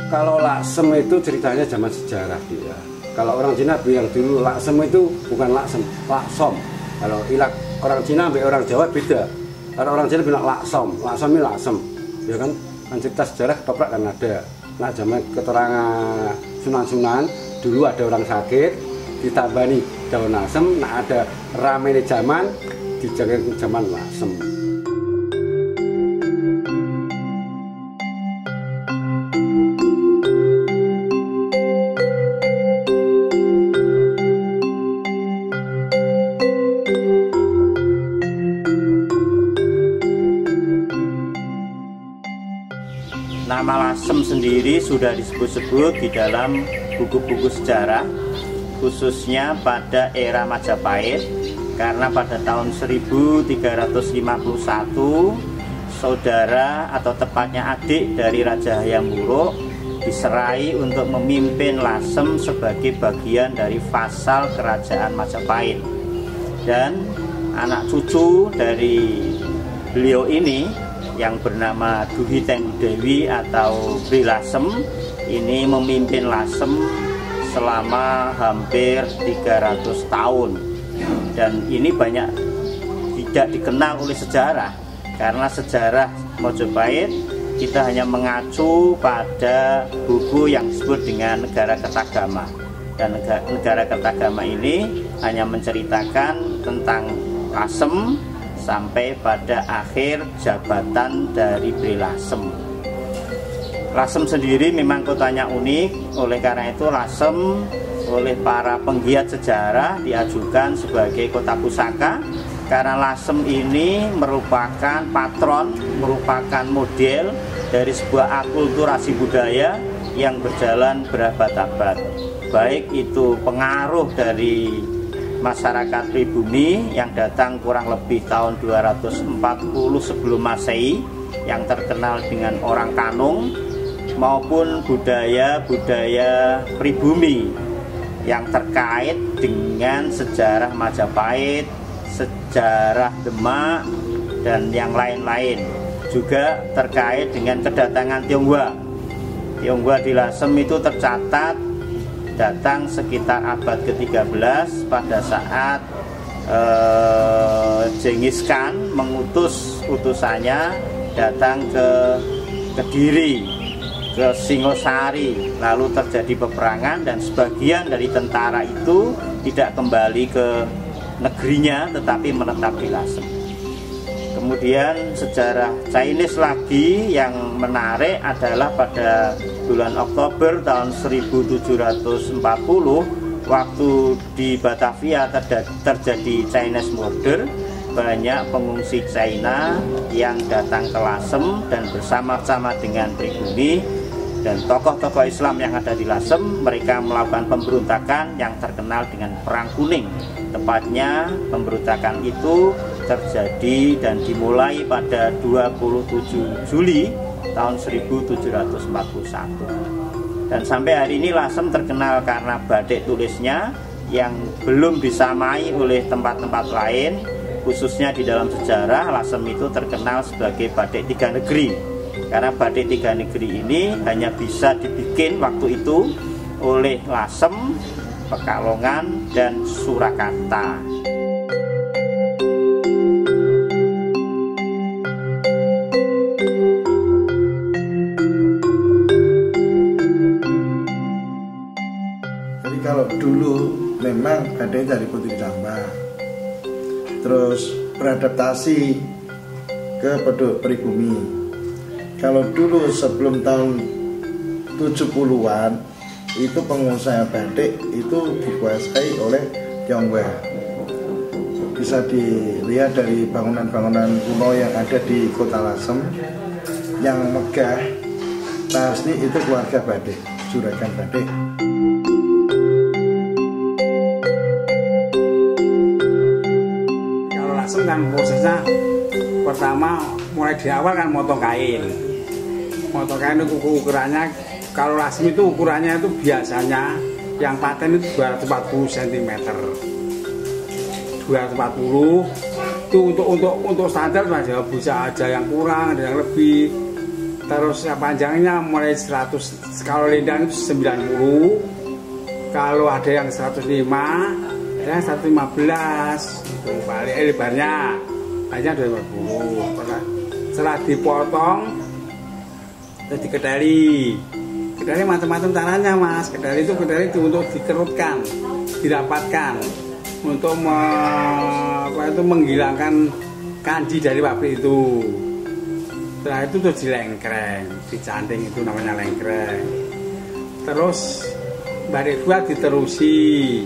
Kalau laksem itu ceritanya zaman sejarah dia. Kalau orang Cina bilang dulu laksem itu bukan laksem, laksom. Kalau ilat orang Cina sampai orang Jawa beda. Kalau orang Cina bilang laksom, laksom ini laksem. Ya kan cerita sejarah ketoprak kan ada. Nah zaman keterangan Sunan-Sunan dulu ada orang sakit ditambahi daun asem. Nah ada ramai zaman dijaga zaman laksem. Nama lasem sendiri sudah disebut-sebut di dalam buku-buku sejarah, khususnya pada era Majapahit, karena pada tahun 1351 saudara atau tepatnya adik dari Raja Hayam Wuruk diserai untuk memimpin Lasem sebagai bagian dari vasal kerajaan Majapahit. Dan anak cucu dari beliau ini yang bernama Duhi Tenggu Dewi atau Bri Lasem ini memimpin Lasem selama hampir 300 tahun. Dan ini banyak tidak dikenal oleh sejarah, karena sejarah Majapahit kita hanya mengacu pada buku yang disebut dengan Negara Kertagama. Dan Negara Kertagama ini hanya menceritakan tentang Lasem sampai pada akhir jabatan dari Bri Lasem. Lasem sendiri memang kotanya unik, oleh karena itu Lasem oleh para penggiat sejarah diajukan sebagai kota pusaka, karena Lasem ini merupakan patron, merupakan model dari sebuah akulturasi budaya yang berjalan berabad-abad. Baik itu pengaruh dari masyarakat pribumi yang datang kurang lebih tahun 240 sebelum Masehi yang terkenal dengan orang Kanung, maupun budaya-budaya pribumi yang terkait dengan sejarah Majapahit, sejarah Demak, dan yang lain-lain. Juga terkait dengan kedatangan Tionghoa. Tionghoa di Lasem itu tercatat datang sekitar abad ke-13 pada saat Genghis Khan mengutus utusannya datang ke Kediri, ke Singosari, lalu terjadi peperangan dan sebagian dari tentara itu tidak kembali ke negerinya tetapi menetap di Lasem. Kemudian sejarah Chinese lagi yang menarik adalah pada bulan Oktober tahun 1740 waktu di Batavia terjadi Chinese Murder. Banyak pengungsi China yang datang ke Lasem dan bersama-sama dengan pribumi dan tokoh-tokoh Islam yang ada di Lasem, mereka melakukan pemberontakan yang terkenal dengan Perang Kuning. Tepatnya pemberontakan itu terjadi dan dimulai pada 27 Juli tahun 1741. Dan sampai hari ini Lasem terkenal karena batik tulisnya yang belum disamai oleh tempat-tempat lain. Khususnya di dalam sejarah, Lasem itu terkenal sebagai batik tiga negeri. Karena batik tiga negeri ini hanya bisa dibikin waktu itu oleh Lasem, Pekalongan, dan Surakarta. Jadi kalau dulu memang ada dari Putri Damba, terus beradaptasi ke penduduk pribumi. Kalau dulu sebelum tahun 70-an itu pengusaha batik itu dikuasai oleh Tionghoa. Bisa dilihat dari bangunan-bangunan kuno yang ada di Kota Lasem yang megah, pasti itu keluarga batik, Juragan Batik. Kalau Lasem kan prosesnya pertama mulai di awal kan motong kain. Motong kain itu ukurannya, kalau Lasem itu ukurannya itu biasanya yang paten itu 240 cm. 240 itu untuk standar masih bisa ada yang kurang, ada yang lebih. Terus panjangnya mulai 100, kalau lindang itu 90, kalau ada yang 105, ada yang 115 itu balik lebarnya hanya 250. Setelah dipotong terus dikedali macam-macam caranya mas. Kedali itu untuk dikerutkan, dirapatkan untuk menghilangkan kanji dari pabrik itu. Setelah itu terus dilengkreng, dicanting, itu namanya lengkreng. Terus barik dua diterusi,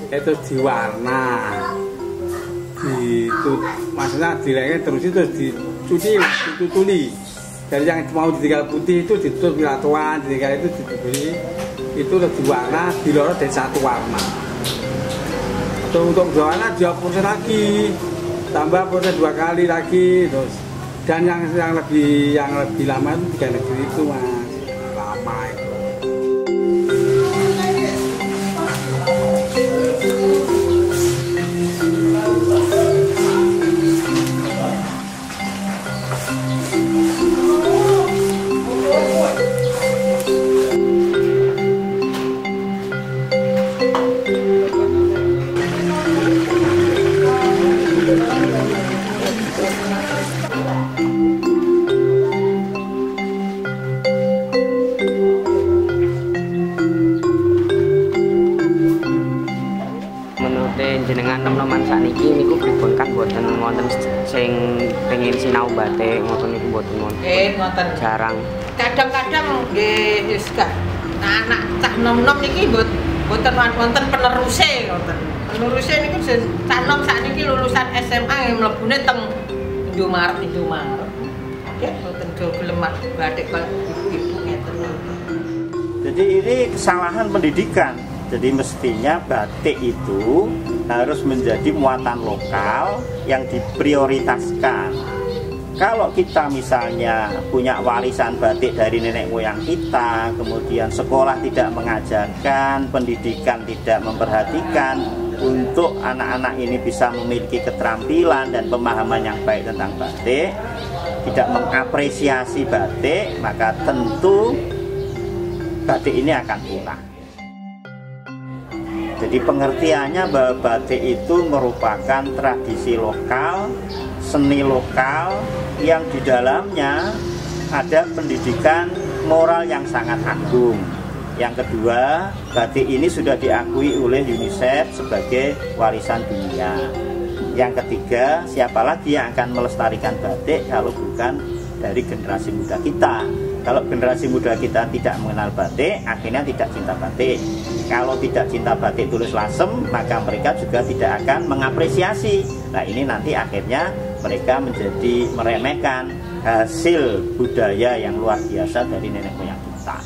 itu diwarna, maksudnya dilengkreng terus itu dicuci, ditutuli. Dari yang mau ditinggal putih itu ditutup pilatuan, ditinggal itu ditutuli, itu terus diwarna, dilorot dari satu warna. Untuk warna dia proses lagi, tambah proses 2 kali lagi, terus dan yang lebih lama itu 3 negeri itu mas, lama itu. Jenengan teman-teman sakniki niku pripun kan boten wonten sing pengen sinau batik ngoten niku boten wonten. Ngoten. Jarang. Kadang-kadang nggih wis gak anak cah nom-nom niki boten wonten peneruse ngoten. Peneruse niku cah nom sakniki lulusan SMA mlebune teng Indomaret. Ya boten do gelem batik kok ibu ngeten. Jadi ini kesalahan pendidikan. Jadi mestinya batik itu harus menjadi muatan lokal yang diprioritaskan. Kalau kita misalnya punya warisan batik dari nenek moyang kita, kemudian sekolah tidak mengajarkan, pendidikan tidak memperhatikan untuk anak-anak ini bisa memiliki keterampilan dan pemahaman yang baik tentang batik, tidak mengapresiasi batik, maka tentu batik ini akan punah. Jadi pengertiannya bahwa batik itu merupakan tradisi lokal, seni lokal yang di dalamnya ada pendidikan moral yang sangat agung. Yang kedua, batik ini sudah diakui oleh UNICEF sebagai warisan dunia. Yang ketiga, siapa lagi yang akan melestarikan batik kalau bukan dari generasi muda kita. Kalau generasi muda kita tidak mengenal batik, akhirnya tidak cinta batik. Kalau tidak cinta batik tulis Lasem, maka mereka juga tidak akan mengapresiasi. Nah ini nanti akhirnya mereka menjadi meremehkan hasil budaya yang luar biasa dari nenek moyang kita.